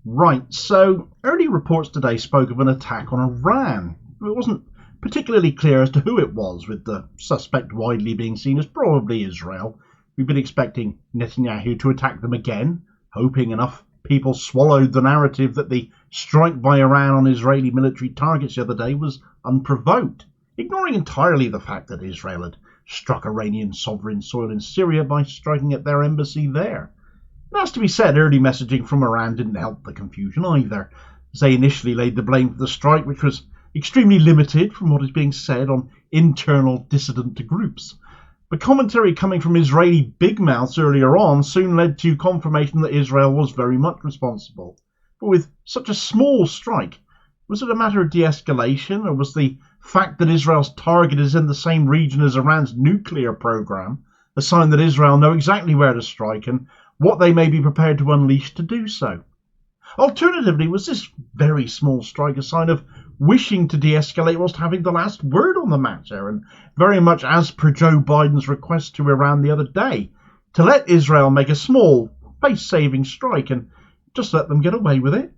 Right, so early reports today spoke of an attack on Iran. It wasn't particularly clear as to who it was, with the suspect widely being seen as probably Israel. We've been expecting Netanyahu to attack them again, hoping enough people swallowed the narrative that the strike by Iran on Israeli military targets the other day was unprovoked, ignoring entirely the fact that Israel had struck Iranian sovereign soil in Syria by striking at their embassy there. It has to be said, early messaging from Iran didn't help the confusion either, as they initially laid the blame for the strike, which was extremely limited from what is being said, on internal dissident groups. But commentary coming from Israeli bigmouths earlier on soon led to confirmation that Israel was very much responsible. But with such a small strike, was it a matter of de-escalation, or was the fact that Israel's target is in the same region as Iran's nuclear program a sign that Israel know exactly where to strike and what they may be prepared to unleash to do so? Alternatively, was this very small strike a sign of wishing to de-escalate whilst having the last word on the matter, and very much as per Joe Biden's request to Iran the other day, to let Israel make a small, face-saving strike and just let them get away with it?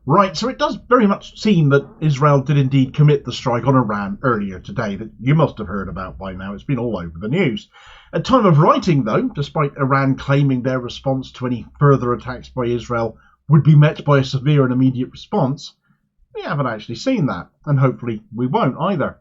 Right, so it does very much seem that Israel did indeed commit the strike on Iran earlier today, that you must have heard about by now. It's been all over the news. At time of writing, though, despite Iran claiming their response to any further attacks by Israel would be met by a severe and immediate response, we haven't actually seen that, and hopefully we won't either.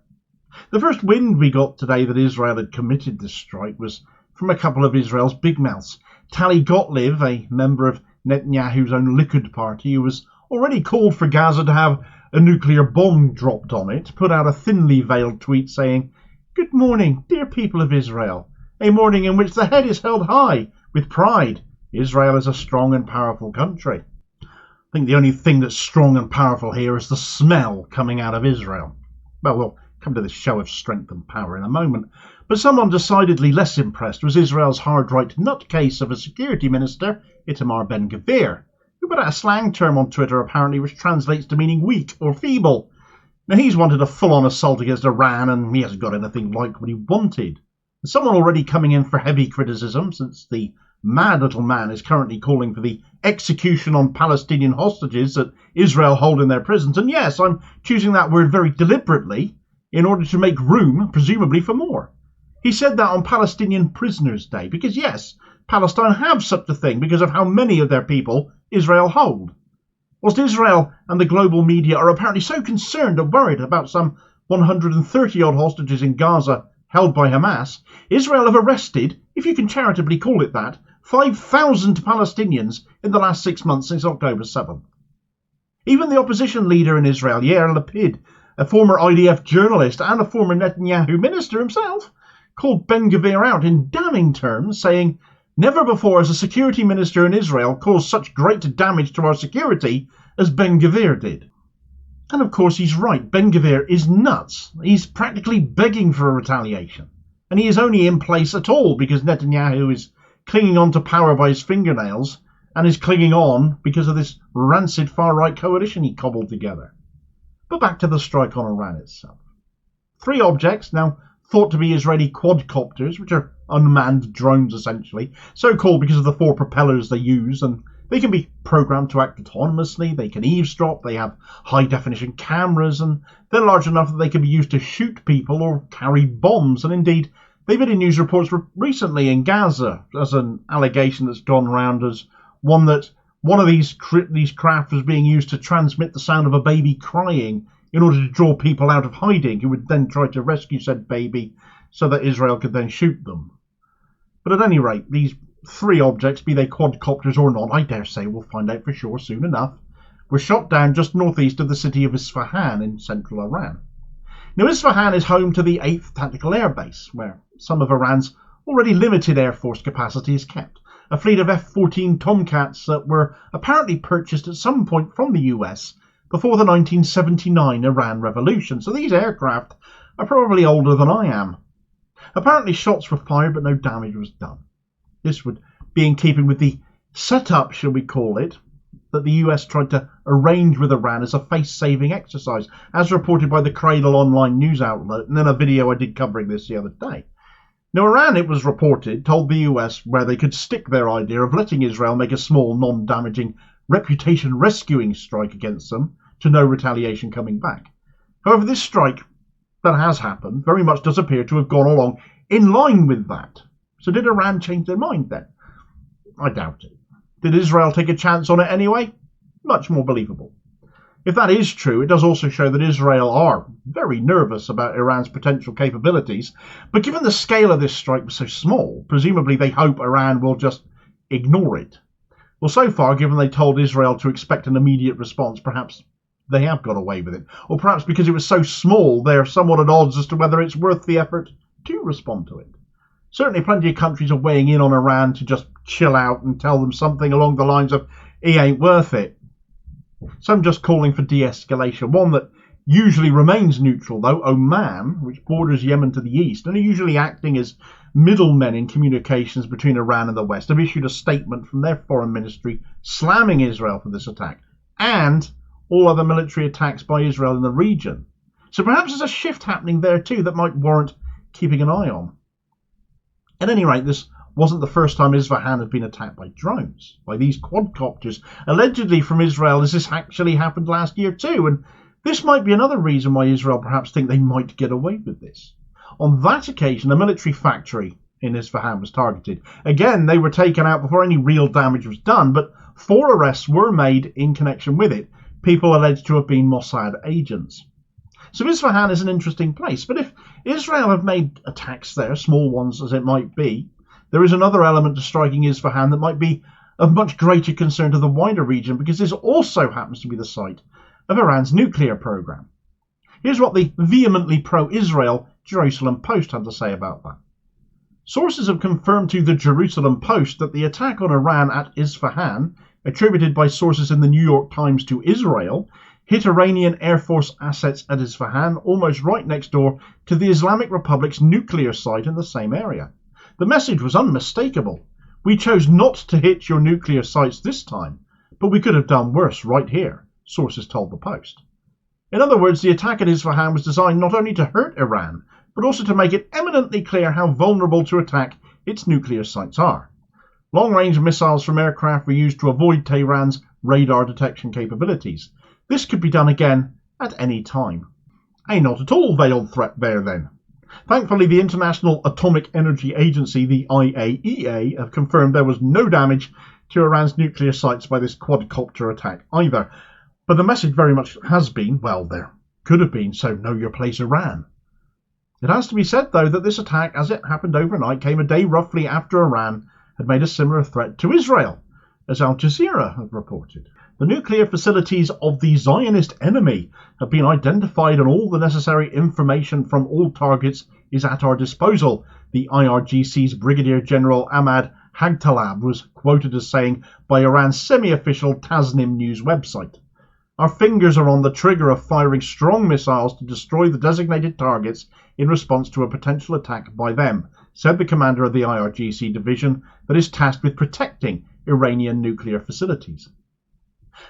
The first wind we got today that Israel had committed this strike was from a couple of Israel's bigmouths. Tali Gottlieb, a member of Netanyahu's own Likud party, who was already called for Gaza to have a nuclear bomb dropped on it, put out a thinly veiled tweet saying, "Good morning, dear people of Israel. A morning in which the head is held high with pride. Israel is a strong and powerful country." I think the only thing that's strong and powerful here is the smell coming out of Israel. Well, we'll come to this show of strength and power in a moment. But someone decidedly less impressed was Israel's hard-right nutcase of a security minister, Itamar Ben-Gvir, who put out a slang term on Twitter apparently which translates to meaning weak or feeble. Now, he's wanted a full-on assault against Iran, and he hasn't got anything like what he wanted. There's someone already coming in for heavy criticism, since the mad little man is currently calling for the execution on Palestinian hostages that Israel hold in their prisons. And yes, I'm choosing that word very deliberately in order to make room, presumably, for more. He said that on Palestinian Prisoners' Day, because yes, Palestine have such a thing because of how many of their people Israel hold. Whilst Israel and the global media are apparently so concerned and worried about some 130-odd hostages in Gaza held by Hamas, Israel have arrested, if you can charitably call it that, 5,000 Palestinians in the last 6 months since October 7th. Even the opposition leader in Israel, Yair Lapid, a former IDF journalist and a former Netanyahu minister himself, called Ben-Gvir out in damning terms, saying, "Never before has a security minister in Israel caused such great damage to our security as Ben-Gvir did." And of course he's right. Ben-Gvir is nuts. He's practically begging for a retaliation. And he is only in place at all because Netanyahu is clinging on to power by his fingernails, and is clinging on because of this rancid far-right coalition he cobbled together. But back to the strike on Iran itself. 3 objects, now thought to be Israeli quadcopters, which are unmanned drones essentially, so called because of the 4 propellers they use, and they can be programmed to act autonomously, they can eavesdrop, they have high-definition cameras, and they're large enough that they can be used to shoot people or carry bombs. And indeed, they've been in news reports recently in Gaza as an allegation that's gone around as one of these craft was being used to transmit the sound of a baby crying in order to draw people out of hiding who would then try to rescue said baby so that Israel could then shoot them. But at any rate, these 3 objects, be they quadcopters or not, I dare say we'll find out for sure soon enough, were shot down just northeast of the city of Isfahan in central Iran. Now, Isfahan is home to the 8th Tactical Air Base, where some of Iran's already limited air force capacity is kept. A fleet of F-14 Tomcats that were apparently purchased at some point from the US before the 1979 Iran Revolution, so these aircraft are probably older than I am. Apparently shots were fired, but no damage was done. This would be in keeping with the setup, shall we call it, that the US tried to arrange with Iran as a face-saving exercise, as reported by the Cradle online news outlet, and in a video I did covering this the other day. Now, Iran, it was reported, told the US where they could stick their idea of letting Israel make a small, non-damaging reputation rescuing strike against them to no retaliation coming back. However, this strike that has happened very much does appear to have gone along in line with that. So did Iran change their mind then? I doubt it. Did Israel take a chance on it anyway? Much more believable. If that is true, it does also show that Israel are very nervous about Iran's potential capabilities, but given the scale of this strike was so small, presumably they hope Iran will just ignore it. Well, so far, given they told Israel to expect an immediate response, perhaps they have got away with it. Or perhaps because it was so small, they're somewhat at odds as to whether it's worth the effort to respond to it. Certainly plenty of countries are weighing in on Iran to just chill out and tell them something along the lines of, "It ain't worth it." Some just calling for de-escalation. One that usually remains neutral, though, Oman, which borders Yemen to the east, and are usually acting as middlemen in communications between Iran and the West, have issued a statement from their foreign ministry slamming Israel for this attack and all other military attacks by Israel in the region. So perhaps there's a shift happening there too that might warrant keeping an eye on. At any rate, this wasn't the first time Isfahan had been attacked by drones, by these quadcopters, allegedly from Israel, as this actually happened last year too, and this might be another reason why Israel perhaps think they might get away with this. On that occasion, a military factory in Isfahan was targeted. Again, they were taken out before any real damage was done, but 4 arrests were made in connection with it, people alleged to have been Mossad agents. So Isfahan is an interesting place, but if Israel have made attacks there, small ones as it might be, there is another element to striking Isfahan that might be of much greater concern to the wider region, because this also happens to be the site of Iran's nuclear program. Here's what the vehemently pro-Israel Jerusalem Post had to say about that. Sources have confirmed to the Jerusalem Post that the attack on Iran at Isfahan, attributed by sources in the New York Times to Israel, hit Iranian Air Force assets at Isfahan, almost right next door to the Islamic Republic's nuclear site in the same area. The message was unmistakable. "We chose not to hit your nuclear sites this time, but we could have done worse right here," sources told the Post. In other words, the attack at Isfahan was designed not only to hurt Iran, but also to make it eminently clear how vulnerable to attack its nuclear sites are. Long-range missiles from aircraft were used to avoid Tehran's radar detection capabilities. This could be done again at any time. A not at all veiled threat there then. Thankfully, the International Atomic Energy Agency, the IAEA, have confirmed there was no damage to Iran's nuclear sites by this quadcopter attack either. But the message very much has been, well, there could have been, so know your place, Iran. It has to be said, though, that this attack, as it happened overnight, came a day roughly after Iran had made a similar threat to Israel, as Al Jazeera have reported. The nuclear facilities of the Zionist enemy have been identified, and all the necessary information from all targets is at our disposal, the IRGC's Brigadier General Ahmad Hagtalab was quoted as saying by Iran's semi-official Tasnim news website. "Our fingers are on the trigger of firing strong missiles to destroy the designated targets in response to a potential attack by them," said the commander of the IRGC division that is tasked with protecting Iranian nuclear facilities.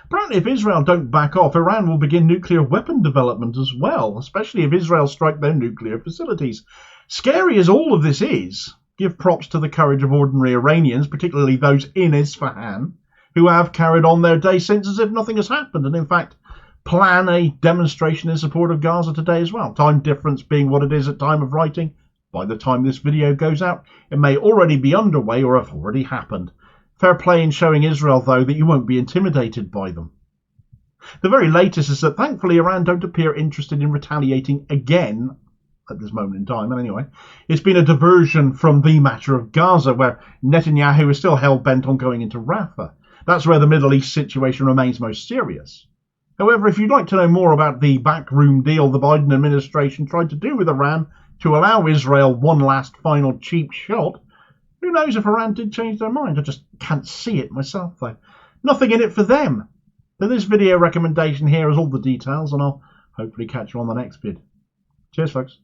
Apparently, if Israel don't back off, Iran will begin nuclear weapon development as well, especially if Israel strike their nuclear facilities. Scary as all of this is, give props to the courage of ordinary Iranians, particularly those in Isfahan, who have carried on their day since as if nothing has happened, and in fact plan a demonstration in support of Gaza today as well. Time difference being what it is at time of writing, by the time this video goes out, it may already be underway or have already happened. Fair play in showing Israel, though, that you won't be intimidated by them. The very latest is that thankfully Iran don't appear interested in retaliating again at this moment in time, and anyway, it's been a diversion from the matter of Gaza, where Netanyahu is still hell-bent on going into Rafah. That's where the Middle East situation remains most serious. However, if you'd like to know more about the backroom deal the Biden administration tried to do with Iran to allow Israel one last final cheap shot, who knows if Iran did change their mind? I just can't see it myself, though. Nothing in it for them. Then this video recommendation here has all the details, and I'll hopefully catch you on the next vid. Cheers, folks.